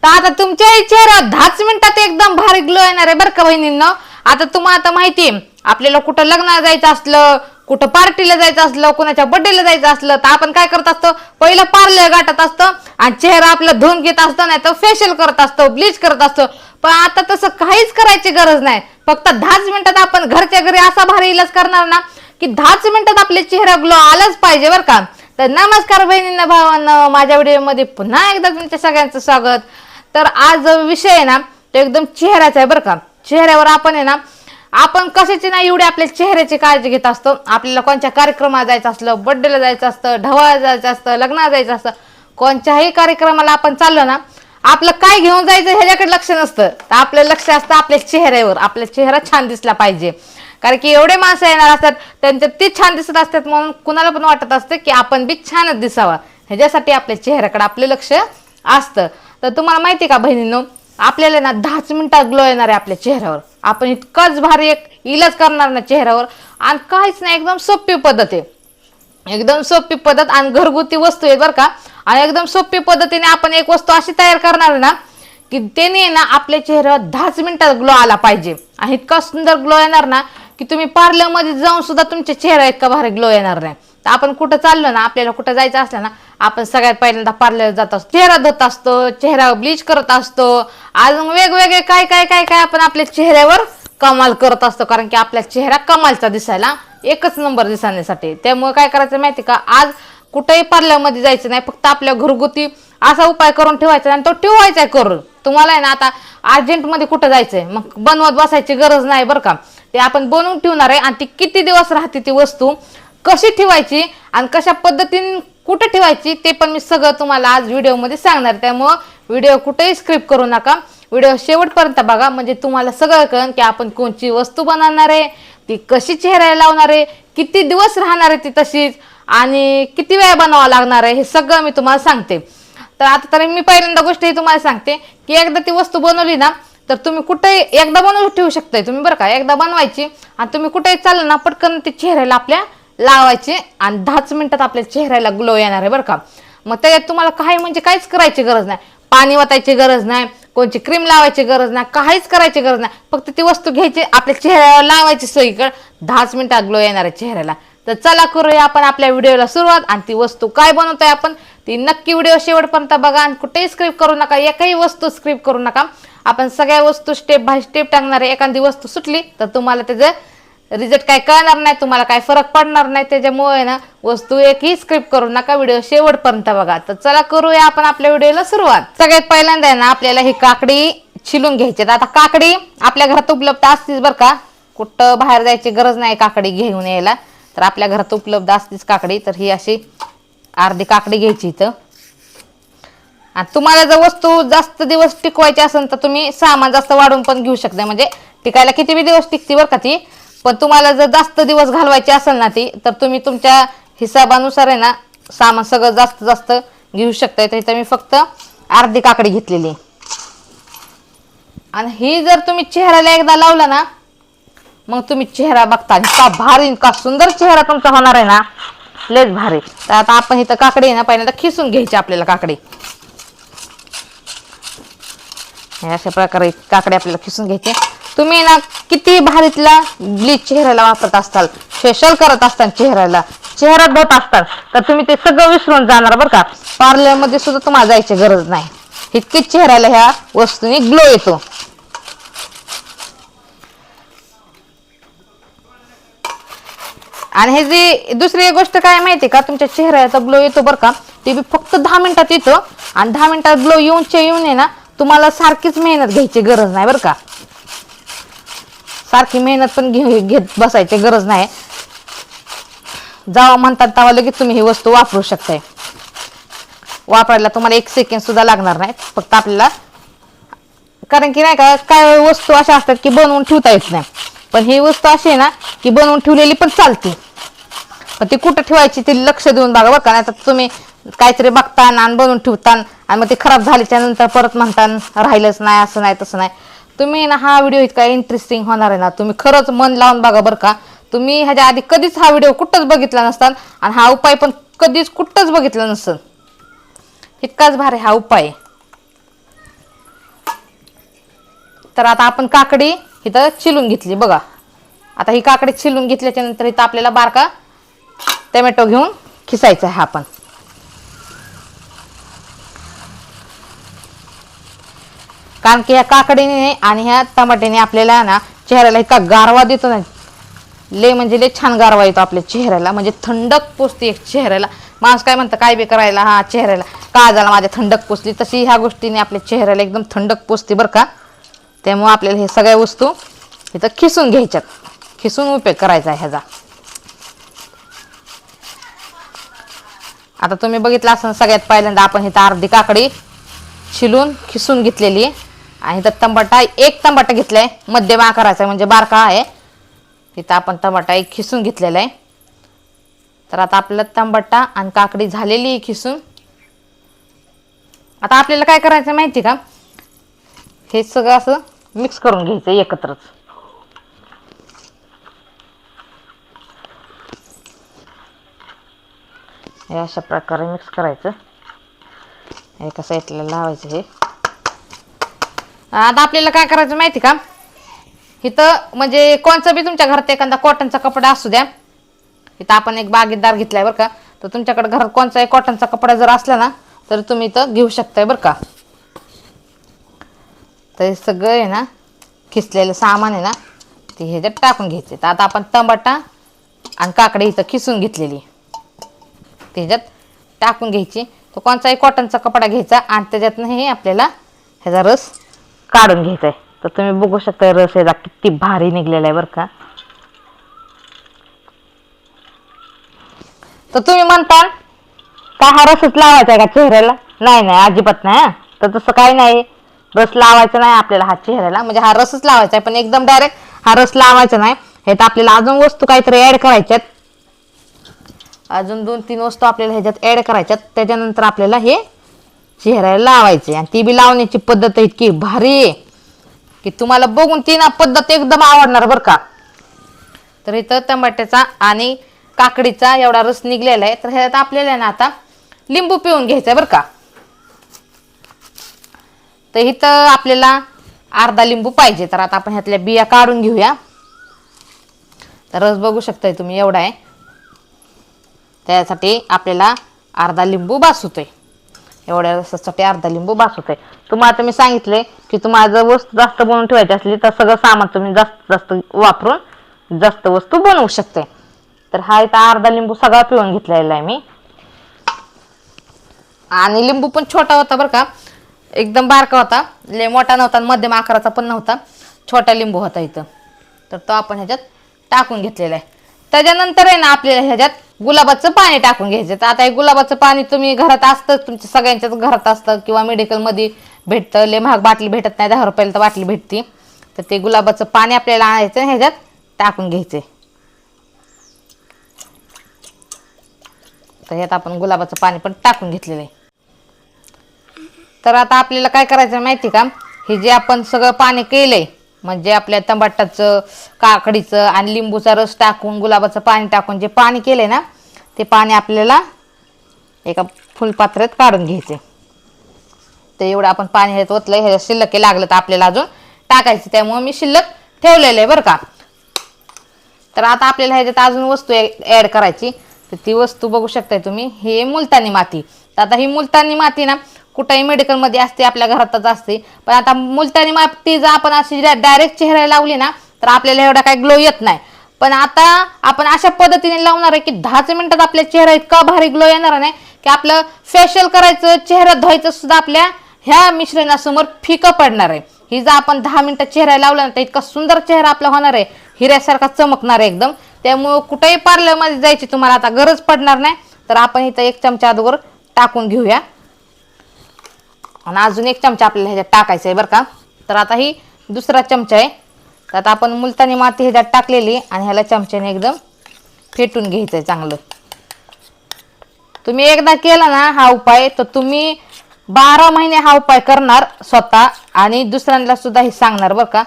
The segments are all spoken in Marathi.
तर आता तुमच्या चेहरा 10 मिनिटात एकदम भारी ग्लो येणार आहे बरं का बहिणींनो. आता तुम्हाला आता माहिती आहे आपल्याला कुठं लग्नाला जायचं असलं, कुठं पार्टीला जायचं असलं, कोणाच्या बर्थडेला जायचं असलं तर आपण काय करत असतो, पहिलं पार्लर गाठत असतो आणि चेहरा आपला धुवून घेत असतो, नाही तर फेशियल करत असतो, ब्लीच करत असतो. पण आता तसं काहीच करायची गरज नाही. फक्त 10 मिनिटात आपण घरच्या घरी असा भारी इलाज करणार ना की 10 मिनिटात आपले चेहरा ग्लो आलाच पाहिजे बरं का. तर नमस्कार बहिणींना भावांना, माझ्या व्हिडिओमध्ये पुन्हा एकदा तुमच्या सगळ्यांचं स्वागत. तर आज विषय आहे ना तो एकदम चेहऱ्याचा आहे बरं का. चेहऱ्यावर आपण आहे ना, आपण कशाची नाही एवढी आपल्या चेहऱ्याची काळजी घेत असतो. आपल्याला कोणत्या कार्यक्रमाला जायचं असलं, बर्थडेला जायचं असतं, ढवाळा जायचं असतं, लग्नाला जायचं असतं, कोणत्याही कार्यक्रमाला आपण चाललो ना, आपलं काय घेऊन जायचं ह्याच्याकडे लक्ष नसतं. तर आपलं लक्ष असतं आपल्या चेहऱ्यावर. आपला चेहरा छान दिसला पाहिजे, कारण की एवढे माणसं येणार असतात त्यांच्यात ते छान दिसत असतात म्हणून कुणाला पण वाटत असतं की आपण बी छानच दिसावा. ह्याच्यासाठी आपल्या चेहऱ्याकडे आपलं लक्ष असतं. तर तुम्हाला माहिती का बहिणींनो, आपल्याला ना 10 मिनिटात ग्लो येणार आहे आपल्या चेहऱ्यावर. आपण इतकंच भारी एक इलाज करणार ना चेहऱ्यावर, आणि काहीच नाही, एकदम सोपी पद्धत आहे, एकदम सोपी पद्धत आणि घरगुती वस्तू आहे बरं का. आणि एकदम सोपी पद्धतीने आपण एक वस्तू अशी तयार करणार ना की त्याने ना आपल्या चेहऱ्यावर 10 मिनिटात ग्लो आला पाहिजे. आणि इतका सुंदर ग्लो येणार ना की तुम्ही पार्लरमध्ये जाऊन सुद्धा तुमच्या चेहरा इतका भारी ग्लो येणार नाही. तर आपण कुठं चाललो ना, आपल्याला कुठं जायचं असलं ना, आपण सगळ्यात पहिल्यांदा पार्लर जात असतो, चेहरा धुत असतो, चेहरा ब्लीच करत असतो, अजून वेगवेगळे काय काय काय काय आपण आपल्या चेहऱ्यावर कमाल करत असतो. कारण की आपला चेहरा कमालचा दिसायला, एकच नंबर दिसण्यासाठी. त्यामुळे काय करायचं माहिती का, आज कुठेही पार्लरमध्ये जायचं नाही, फक्त आपल्या घरगुती असा उपाय करून ठेवायचा आणि तो ठेवायचा आहे करून. तुम्हाला आहे ना आता अर्जंटमध्ये कुठं जायचंय, मग बनवत बसायची गरज नाही बरं का. ते आपण बनवून ठेवणार आहे आणि ती किती दिवस राहते ती वस्तू, कशी ठेवायची आणि कशा पद्धतीने कुठं ठेवायची ते पण मी सगळं तुम्हाला आज व्हिडिओमध्ये सांगणार. त्यामुळं व्हिडिओ कुठेही स्किप करू नका, व्हिडिओ शेवटपर्यंत बघा, म्हणजे तुम्हाला सगळं कळेल की आपण कोणची वस्तू बनवणार आहे, ती कशी चेहऱ्याला लावणार आहे, किती दिवस राहणार आहे ती तशीच, आणि किती वेळा बनावं लागणार आहे, हे सगळं मी तुम्हाला सांगते. तर आता तर मी पहिल्यांदा गोष्ट ही तुम्हाला सांगते की एकदा ती वस्तू बनवली ना तर तुम्ही कुठेही एकदा बनवून ठेवू शकताय तुम्ही बरं का. एकदा बनवायची आणि तुम्ही कुठेही चाललं ना पटकन ती चेहऱ्याला आपल्या लावायची आणि 10 मिनिटात आपल्या चेहऱ्याला ग्लो येणार आहे बरं का. मग त्याच्यात तुम्हाला काही म्हणजे काहीच करायची गरज नाही, पाणी वाटायची गरज नाही, कोणची क्रीम लावायची गरज नाही, काहीच करायची गरज नाही. फक्त ती वस्तू घ्यायची आपल्या चेहऱ्यावर लावायची सगळीकडे, 10 मिनिटात ग्लो येणार आहे चेहऱ्याला. तर चला करूया आपण आपल्या व्हिडिओला सुरुवात. आणि ती वस्तू काय बनवतोय आपण ती नक्की व्हिडिओ शेवटपर्यंत बघा आणि कुठेही स्क्रिप्ट करू नका, एकही वस्तू स्क्रिप्ट करू नका. आपण सगळ्या वस्तू स्टेप बाय स्टेप टाकणार आहे. एखादी वस्तू सुटली तर तुम्हाला त्याचं रिझल्ट काय कळणार नाही, तुम्हाला काय फरक पडणार नाही. त्याच्यामुळे ना वस्तू एकही स्क्रिप्ट करू नका, व्हिडिओ शेवटपर्यंत बघा. तर चला करूया आपण आपल्या व्हिडिओला सुरुवात. सगळ्यात पहिल्यांदा आहे ना आपल्याला ही काकडी छिलून घ्यायची. आता काकडी आपल्या घरात उपलब्ध असतीच बरं का, कुठं बाहेर जायची गरज नाही काकडी घेऊन यायला, तर आपल्या घरात उपलब्ध असतीच काकडी. तर ही अशी अर्धी काकडी घ्यायची इथं. आणि तुम्हाला जर वस्तू जास्त दिवस टिकवायची असेल तर तुम्ही सामान जास्त वाढवून पण घेऊ शकता, म्हणजे टिकायला किती बी दिवस टिकते बरं का ती. पण तुम्हाला जर जास्त दिवस घालवायची असेल ना ती, तर तुम्ही तुमच्या हिसाबानुसार आहे ना सामान सगळं जास्त जास्त घेऊ शकता. तर इथं मी फक्त अर्धी काकडी घेतलेली. आणि ही जर तुम्ही चेहऱ्याला एकदा लावला ना मग तुम्ही चेहरा बघता इतका भारी, इतका सुंदर चेहरा तुमचा होणार आहे ना, लयच भारी. तर आता आपण इथं काकडी आहे ना पहिल्यांदा खिसून घ्यायची आपल्याला काकडी. अशा प्रकारे काकडी आपल्याला खिसून घ्यायची. तुम्ही ना किती भारीतला ब्लीच चेहऱ्याला वापरत असताल, फेशियल करत असताल, चेहऱ्याला चेहरा धुत असताल, तर तुम्ही ते सगळं विसरून जाणार बरं का. पार्लरमध्ये सुद्धा तुम्हाला जायची गरज नाही, इतकीच चेहऱ्याला ह्या वस्तूने ग्लो येतो. आणि हे जी दुसरी गोष्ट काय माहिती का, तुमच्या चेहऱ्याचा ग्लो येतो बरं का, ते बी फक्त 10 मिनिटात येतो. आणि 10 मिनिटात ग्लो येऊन आहे ना तुम्हाला सारखीच मेहनत घ्यायची गरज नाही बरं का. सारखी मेहनत पण घेत बसायची गरज नाही. जेव्हा म्हणतात तेव्हा लगेच तुम्ही ही वस्तू वापरू शकताय. वापरायला तुम्हाला 1 सेकंड सुद्धा लागणार नाही फक्त आपल्याला. कारण की नाही का, काय वस्तू अशा असतात की बनवून ठेवता येत नाही, पण ही वस्तू अशी आहे ना की बनवून ठेवलेली पण चालते. पण ती कुठं ठेवायची ते लक्ष देऊन बघा बरं का. नाही तर तुम्ही काहीतरी बघता आणि बनवून ठेवता आणि मग ते खराब झाल्याच्या नंतर परत म्हणता राहिलंच नाही, असं नाही तसं नाही. तुम्ही ना हा व्हिडिओ इतका इंटरेस्टिंग होणार आहे ना, तुम्ही खरंच मन लावून बघा बरं का. तुम्ही ह्याच्या आधी कधीच हा व्हिडिओ कुठंच बघितला नसता आणि हा उपाय पण कधीच कुठंच बघितला नसेल. इतकाच भारी हा उपाय. तर आता आपण काकडी इथं चिलून घेतली बघा. आता ही काकडी चिलून घेतल्याच्या नंतर इथं आपल्याला बारका टोमॅटो घेऊन खिसायचा आहे आपण. कारण की ह्या काकडीने आणि ह्या टमाट्याने आपल्याला ना चेहऱ्याला इतका गारवा देतो ना, लय म्हणजे लय छान गारवा येतो आपल्या चेहऱ्याला. म्हणजे थंडक पोचते एक चेहऱ्याला. माणूस काय म्हणतं काय बी करायला, हा चेहऱ्याला का झाला माझ्या थंडक पोचली, तशी ह्या गोष्टीने आपल्या चेहऱ्याला एकदम थंडक पोचते बरं का. त्यामुळे आपल्याला हे सगळ्या वस्तू इथं खिसून घ्यायच्यात, खिसून उपयोग करायचा आहे ह्याचा. आता तुम्ही बघितलं असं सगळ्यात पहिल्यांदा आपण इथं अर्धी काकडी शिलून खिसून घेतलेली आणि इथं टमाटा एक टमाटा घेतलाय, मध्यम आकाराचा म्हणजे बारका आहे. इथं आपण टमाटा एक खिसून घेतलेला आहे. तर आता आपल्याला टमाटा आणि काकडी झालेली आहे खिसून. आता आपल्याला काय करायचं माहिती का, हे सगळं असं मिक्स करून घ्यायचं एकत्रच. हे अशा प्रकारे मिक्स करायचं. एका साईडला लावायचं हे. आता आपल्याला काय करायचं माहिती का, इथं म्हणजे कोणचं बी तुमच्या घरात एखादा कॉटनचा कपडा असू द्या. इथं आपण एक बागेदार घेतलाय बरं का. तर तुमच्याकडे घरात कोणचाही कॉटनचा कपडा जर असला ना तर तुम्ही इथं घेऊ शकताय बरं का. तर हे सगळं आहे ना खिसलेलं सामान आहे ना ते ह्याच्यात टाकून घ्यायचे. तर आता आपण टमाटा आणि काकडी इथं खिसून घेतलेली त्याच्यात टाकून घ्यायची. तो कोणताही कॉटनचा कपडा घ्यायचा आणि त्याच्यातनं हे आपल्याला ह्याचा रस काढून घ्यायचा आहे. तर तुम्ही बघू शकता रस ह्याचा किती भारी निघलेला आहे बरं का. तर तुम्ही म्हणता काय हा रसच लावायचा आहे का चेहऱ्याला, नाही नाही अजिबात नाही. तर तसं काही नाही, रस लावायचा नाही आपल्याला हा चेहऱ्याला, म्हणजे हा रसच लावायचा आहे. पण एकदम डायरेक्ट हा रस लावायचा नाही. हे तर आपल्याला अजून वस्तू काहीतरी ऍड करायच्यात, अजून 2-3 वस्तू आपल्याला ह्याच्यात ऍड करायच्यात. त्याच्यानंतर आपल्याला हे चेहऱ्याला लावायचे. आणि ती बी लावण्याची पद्धत इतकी भारी आहे की तुम्हाला बघून ती ना पद्धत एकदम आवडणार बरं का. तर इथं टमाट्याचा आणि काकडीचा एवढा रस निघलेला आहे. तर ह्याच्यात आपल्याला ना आता लिंबू पिळून घ्यायचा बरं का. तर इथं आपल्याला अर्धा लिंबू पाहिजे. तर आता आपण ह्यातल्या बिया काढून घेऊया. तर रस बघू शकताय तुम्ही एवढा आहे. त्यासाठी आपल्याला अर्धा लिंबू बास होतोय. एवढ्या रसासाठी अर्धा लिंबू बास होतोय. तुम्हाला आता मी सांगितले की तुम्हाला जर वस्तू जास्त बनवून ठेवायची असली तर सगळं सामान तुम्ही जास्त जास्त वापरून जास्त वस्तू बनवू शकते. तर हा इथं अर्धा लिंबू सगळा पिळून घेतलेला आहे मी. आणि लिंबू पण छोटा होता बरं का, एकदम बारका होता, लय मोठा नव्हता, मध्यम आकाराचा पण नव्हता, छोटा लिंबू होता इथं. तर तो आपण ह्याच्यात टाकून घेतलेला आहे. त्याच्यानंतर आहे ना आपल्याला ह्याच्यात गुलाबाचं पाणी टाकून घ्यायचं. तर आता हे गुलाबाचं पाणी तुम्ही घरात असतं, तुमच्या सगळ्यांच्याच घरात असतं किंवा मेडिकलमध्ये भेटतं. लय महाग बाटली भेटत नाही, 10 रुपयाला तर बाटली भेटते. तर ते गुलाबाचं पाणी आपल्याला आणायचं, ह्याच्यात टाकून घ्यायचं. तर ह्यात आपण गुलाबाचं पाणी पण टाकून घेतलेलं आहे. तर आता आपल्याला काय करायचं माहिती का, हे जे आपण सगळं पाणी केलंय म्हणजे आपल्या टमाटाचं, काकडीचं आणि लिंबूचा रस टाकून गुलाबाचं पाणी टाकून जे पाणी केलंय ना ते पाणी आपल्याला एका फुलपात्र्यात काढून घ्यायचे. तर एवढं आपण पाणी ह्यात ओतलंय, ह्याच्यात शिल्लक लागलं तर आपल्याला अजून टाकायचं, त्यामुळे मी शिल्लक ठेवलेलं आहे बरं का. तर आता आपल्याला ह्याच्यात अजून वस्तू ऍड करायची. तर ती वस्तू बघू शकताय तुम्ही, हे मुलतानी माती. तर आता ही मुलतानी माती ना कुठेही मेडिकलमध्ये असते, आपल्या घरातच असते. पण आता मुलतानी माती जर आपण अशी डायरेक्ट चेहऱ्याला लावली ना तर आपल्याला एवढा काही ग्लो येत नाही. पण आता आपण अशा पद्धतीने लावणार आहे की 10 मिनिटात आपल्या चेहरा इतका भारी ग्लो येणार नाही की आपलं फेशियल करायचं, चेहरा धुवायचं सुद्धा आपल्या ह्या मिश्रणासमोर फिकं पडणार आहे. ही जर आपण 10 मिनिटं चेहरा लावला ना तर इतका सुंदर चेहरा आपला होणार आहे, हिऱ्यासारखा चमकणार आहे एकदम. त्यामुळे कुठेही पार्लरमध्ये जायची तुम्हाला आता गरज पडणार नाही. तर आपण इथं 1 चमचा अगोदर टाकून घेऊया आणि अजून 1 चमचा आपल्याला ह्याच्यात टाकायचं आहे बरं का. तर आता ही दुसरा चमचा आहे. तर आता आपण मुलतानी माती ह्याच्यात टाकलेली आणि ह्याला चमच्याने एकदम फेटून घ्यायचं आहे चांगलं. तुम्ही एकदा केला ना हा उपाय तर तुम्ही 12 महिने हा उपाय करणार स्वतः आणि दुसऱ्यांना सुद्धा हे सांगणार बरं का.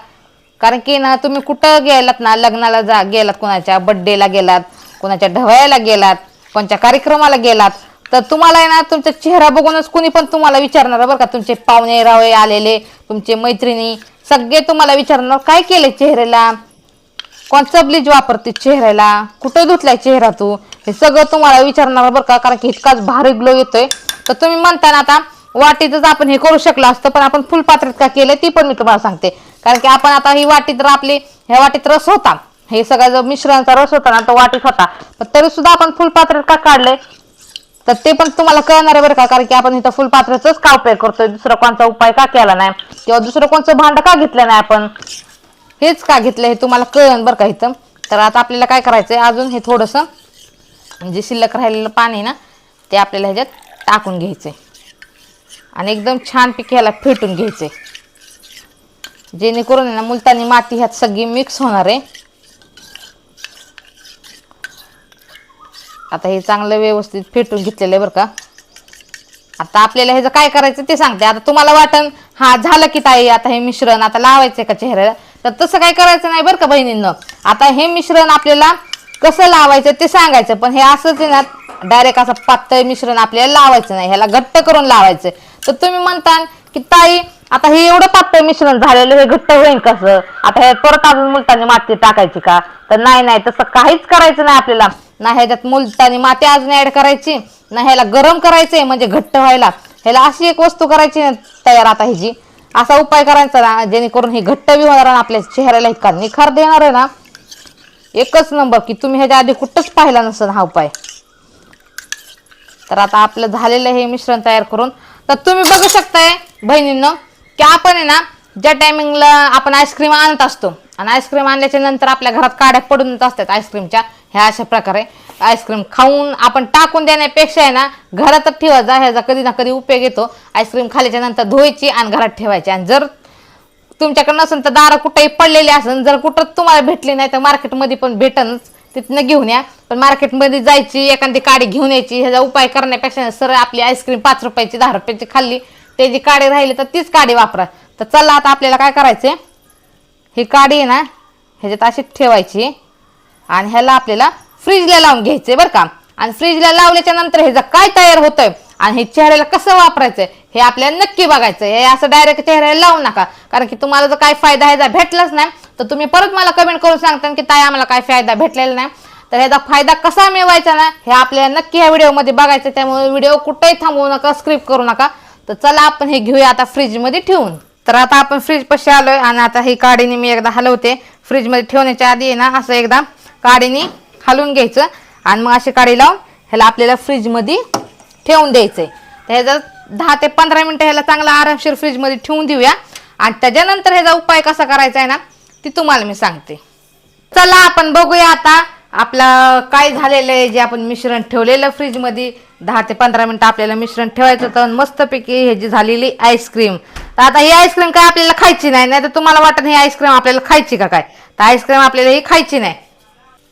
कारण की ना तुम्ही कुठं गेलात ना, लग्नाला गेलात, कोणाच्या बड्डेला गेलात, कोणाच्या ढवळ्याला गेलात, कोणत्या कार्यक्रमाला गेलात, तर तुम्हाला आहे ना तुमचा चेहरा बघूनच कुणी पण तुम्हाला विचारणार बरं का. तुमचे पाहुणे रावळे आलेले, तुमचे मैत्रिणी सगळे तुम्हाला विचारणार काय केलंय चेहऱ्याला, कोणचं ब्लीच वापरते चेहऱ्याला, कुठं धुतलाय चेहरा तू, हे सगळं तुम्हाला विचारणार बरं का. कारण की इतकाच भारी ग्लो येतोय. तर तुम्ही म्हणता ना आता वाटीतच आपण हे करू शकलो असतं, पण आपण फुलपात्रात का केलंय ती पण मी तुम्हाला सांगते. कारण की आपण आता ही वाटी तर आपली ह्या वाटीत रस होता, हे सगळं जो मिश्रणाचा रस होता ना तो वाटीत होता, पण तरी सुद्धा आपण फुलपात्रात का काढलंय तर ते पण तुम्हाला कळणार आहे बरं का. कारण की आपण इथं फुलपात्राचाच का उपयोग करतोय, दुसरा कोणता उपाय का केला नाही किंवा दुसरं कोणतं भांड का घेतलं नाही आपण, हेच का घेतलं हे तुम्हाला कळण बरं का इथं. तर आता आपल्याला काय करायचंय, अजून हे थोडंसं म्हणजे शिल्लक राहिलेलं पाणी ना ते आपल्याला ह्याच्यात टाकून घ्यायचंय आणि एकदम छानपैकी ह्याला फेटून घ्यायचंय, जेणेकरून ना मुलतानी माती ह्यात सगळी मिक्स होणार आहे. आता हे चांगलं व्यवस्थित फेटून घेतलेलं आहे बरं का. आता आपल्याला ह्याचं काय करायचं ते सांगते. आता तुम्हाला वाटण हा झालं की ताई आता हे मिश्रण आता लावायचंय का चेहऱ्याला, तर तसं काय करायचं नाही बरं का बहिणींनो. आता हे मिश्रण आपल्याला कसं लावायचं ते सांगायचं, पण हे असंच आहे ना डायरेक्ट असं पातळ मिश्रण आपल्याला लावायचं नाही, ह्याला घट्ट करून लावायचं. तर तुम्ही म्हणता की ताई आता हे एवढं पातळ मिश्रण झालेलं हे घट्ट होईल कसं, आता हे परत अजून मुलतानी माती टाकायची का, तर नाही तसं काहीच करायचं नाही आपल्याला. ना ह्याच्यात मुलतानी माती अजून ऍड करायची, ना ह्याला गरम करायचंय म्हणजे घट्ट व्हायला. ह्याला अशी एक वस्तू करायची ना तयार आता ह्याची, असा उपाय करायचा ना जेणेकरून हे घट्ट बी होणार आणि आपल्या चेहऱ्याला इतका निखार देणार आहे ना एकच नंबर, की तुम्ही ह्याच्या आधी कुठंच पाहिला नसेल हा उपाय. तर आता आपलं झालेलं हे मिश्रण तयार करून तर तुम्ही बघू शकताय बहिणींनो की आपण आहे ना ज्या टायमिंगला आपण आईस्क्रीम आणत असतो आणि आईस्क्रीम आणल्याच्या नंतर आपल्या घरात काड्या पडूनच असतात आईस्क्रीमच्या, ह्या अशा प्रकारे आईस्क्रीम खाऊन आपण टाकून देण्यापेक्षा आहे ना घरातच ठेवायचा, ह्याचा कधी ना कधी उपयोग येतो. आईस्क्रीम खाल्याच्या नंतर धुवायची आणि घरात ठेवायची, आणि जर तुमच्याकडे नसेल तर दारा कुठेही पडलेली असेल, जर कुठं तुम्हाला भेटली नाही तर मार्केटमध्ये पण भेटनच, तिथनं घेऊन या. पण मार्केटमध्ये जायची एखादी काडी घेऊन यायची, ह्याचा उपाय करण्यापेक्षा सरळ आपली आईस्क्रीम 5 रुपयाची 10 रुपयाची खाल्ली, त्याची काडी राहिली तर तीच काडी वापरा. तर चला आता आपल्याला काय करायचं, ही काडी आहे ना ह्याच्यात अशी ठेवायची आणि ह्याला आपल्याला फ्रीजला लावून घ्यायचंय बरं का. आणि फ्रीजला लावल्याच्या नंतर ह्याचं काय तयार होतंय आणि हे चेहऱ्याला कसं वापरायचं हे आपल्याला नक्की बघायचं. हे असं डायरेक्ट चेहऱ्याला लावू नका, कारण की तुम्हाला जर काय फायदा ह्याचा भेटलाच नाही तर तुम्ही परत मला कमेंट करून सांगता की ताई आम्हाला काय फायदा भेटलेला नाही. तर ह्याचा फायदा कसा मिळवायचा ना हे आपल्याला नक्की ह्या व्हिडिओमध्ये बघायचं. त्यामुळे व्हिडिओ कुठेही थांबवू नका, स्किप करू नका. तर चला आपण हे घेऊया आता फ्रीजमध्ये ठेवून. तर आता आपण फ्रीज पाशी आलोय आणि आता ही काडीने मी एकदा हलवते. फ्रीजमध्ये ठेवण्याच्या आधी आहे ना असं एकदा काडीने हलवून घ्यायचं आणि मग अशी काडी लावून ह्याला आपल्याला फ्रीजमध्ये ठेवून द्यायचंय. तर ह्याचा 10 ते 15 मिनिटं ह्याला चांगला आरामशीर फ्रीजमध्ये ठेवून देऊया आणि त्याच्यानंतर ह्याचा उपाय कसा करायचा आहे ना ती तुम्हाला मी सांगते. चला आपण बघूया आता आपलं काय झालेलं आहे. जे आपण मिश्रण ठेवलेलं फ्रीजमध्ये 10 ते 15 मिनिटं आपल्याला मिश्रण ठेवायचं तर मस्तपैकी ह्याची झालेली आईस्क्रीम. तर आता ही आईस्क्रीम काय आपल्याला खायची नाही, तर तुम्हाला वाटत ही आईस्क्रीम आपल्याला खायची का काय, तर आईस्क्रीम आपल्याला ही खायची नाही.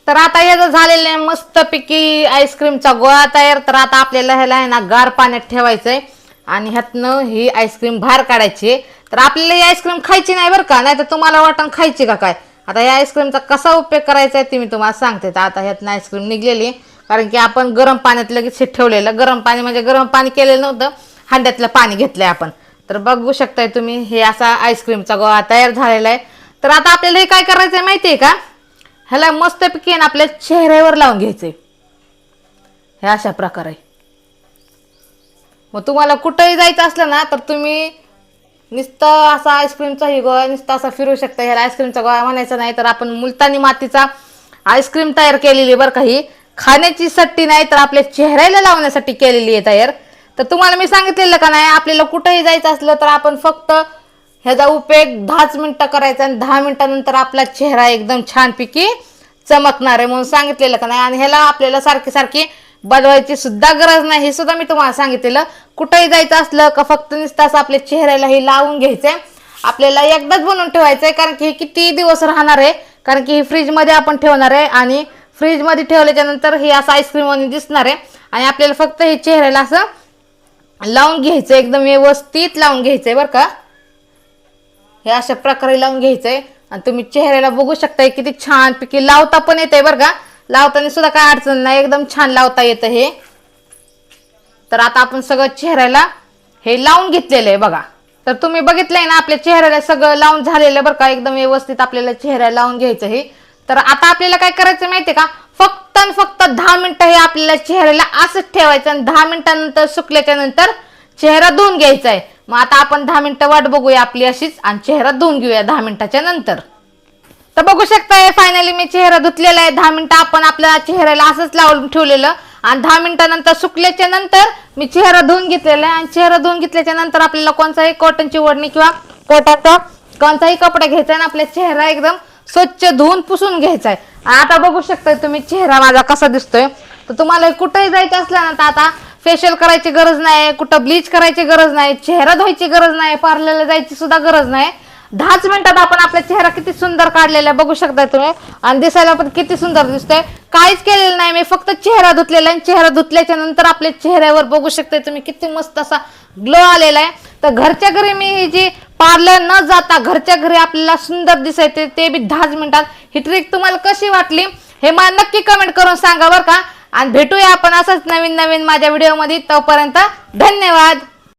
तर आता याचं झालेलं आहे मस्तपैकी आईस्क्रीमचा गोळा तयार. तर आता आपल्याला ह्याला आहे ना गार पाण्यात ठेवायचंय आणि ह्यातनं ही आईस्क्रीम बाहेर काढायची. तर आपल्याला ही आईस्क्रीम खायची नाही बरं का, नाही तर तुम्हाला वाटण खायची का काय. आता या आईस्क्रीमचा कसा उपयोग करायचा आहे ते मी तुम्हाला सांगते. तर आता ह्यातनं आईस्क्रीम निघलेली, कारण की आपण गरम पाण्यात लगेच ठेवलेलं, गरम पाणी म्हणजे गरम पाणी केलेलं नव्हतं, हांड्यातलं पाणी घेतलंय आपण. तर बघू शकताय तुम्ही हे असा आईस्क्रीमचा गोळा तयार झालेला आहे. तर आता आपल्याला हे काय करायचं आहे माहिती आहे का, ह्याला मस्तपैकी आपल्या चेहऱ्यावर लावून घ्यायचंय हे अशा प्रकारे. मग तुम्हाला कुठेही जायचं असलं ना तर तुम्ही नुसतं असा आईस्क्रीमचा ही गोळा नुसता असा फिरू शकता. ह्याला आईस्क्रीमचा गोळा म्हणायचा नाही, तर आपण मुलतानी मातीचा आईस्क्रीम तयार केलेली बरं का. ही खाण्याची साठी नाही तर आपल्या चेहऱ्याला लावण्यासाठी केलेली आहे तयार. तर तुम्हाला मी सांगितलेलं का नाही, आपल्याला कुठेही जायचं असलं तर आपण फक्त ह्याचा उपयोग 10 मिनिटं करायचा आणि 10 मिनिटानंतर आपला चेहरा एकदम छानपैकी चमकणार आहे म्हणून सांगितलेलं का नाही. आणि ह्याला आपल्याला सारखी सारखी बनवायची सुद्धा गरज नाही, हे सुद्धा मी तुम्हाला सांगितलेलं. कुठेही जायचं असलं का फक्त नुसतं असं आपल्या चेहऱ्याला हे लावून घ्यायचंय. आपल्याला एकदाच बनवून ठेवायचंय, कारण की हे किती दिवस राहणार आहे, कारण की ही फ्रीजमध्ये आपण ठेवणार आहे आणि फ्रीजमध्ये ठेवल्याच्या नंतर हे असं आईस्क्रीम दिसणार आहे. आणि आपल्याला फक्त हे चेहऱ्याला असं लावून घ्यायचं, एकदम व्यवस्थित लावून घ्यायचंय बरं का. हे अशा प्रकारे लावून घ्यायचंय आणि तुम्ही चेहऱ्याला बघू शकताय किती छानपैकी लावता पण येते बरं का. लावताना सुद्धा काय अडचण नाही, एकदम छान लावता येतं हे. तर आता आपण सगळं चेहऱ्याला हे लावून घेतलेलं आहे बघा. तर तुम्ही बघितलंय ना आपल्या चेहऱ्याला सगळं लावून झालेलं बरं का, एकदम व्यवस्थित आपल्याला चेहऱ्याला लावून घ्यायचं हे. तर आता आपल्याला काय करायचं माहितीये का, फक्त आणि फक्त 10 मिनिटं हे आपल्याला चेहऱ्याला असंच ठेवायचं आणि 10 मिनिटांनंतर सुकल्याच्या नंतर चेहरा धुवून घ्यायचा आहे. मग आता आपण 10 मिनिटं वाट बघूया आपली अशीच आणि चेहरा धुवून घेऊया 10 मिनिटाच्या नंतर. तर बघू शकताय फायनली मी चेहरा धुतलेला आहे. 10 मिनिटं आपण आपल्या चेहऱ्याला असंच लावून ठेवलेलं आणि 10 मिनिटानंतर सुकल्याच्या नंतर मी चेहरा धुवून घेतलेला आहे. आणि चेहरा धुवून घेतल्याच्या नंतर आपल्याला कोणताही कॉटनची ओढणी किंवा कॉटनचा कोणताही कपडा घ्यायचा आहे आणि आपला चेहरा एकदम स्वच्छ धुवून पुसून घ्यायचा आहे. आता बघू शकताय तुम्ही चेहरा माझा कसा दिसतोय. तर तुम्हाला कुठेही जायचं असलं ना तर आता फेशियल करायची गरज नाही, कुठं ब्लीच करायची गरज नाही, चेहरा धुवायची गरज नाही, पार्लरला जायची सुद्धा गरज नाही. 10च मिनिटात आपण आपला चेहरा किती सुंदर काढलेला आहे बघू शकताय तुम्ही. आणि दिसायला पण किती सुंदर दिसतोय. काहीच केलेलं नाही मी, फक्त चेहरा धुतलेला आहे. चेहरा धुतल्याच्या नंतर आपल्या चेहऱ्यावर बघू शकताय तुम्ही किती मस्त असा ग्लो आलेला आहे. तर घरच्या घरी मी ही जी पार्लर न जाता घरच्या घरी आपल्याला सुंदर दिसायचे ते बी 10च मिनिटात. ही ट्रिक तुम्हाला कशी वाटली हे मला नक्की कमेंट करून सांगा बरं का. आणि भेटूया आपण असंच नवीन नवीन माझ्या व्हिडिओमध्ये. तोपर्यंत धन्यवाद.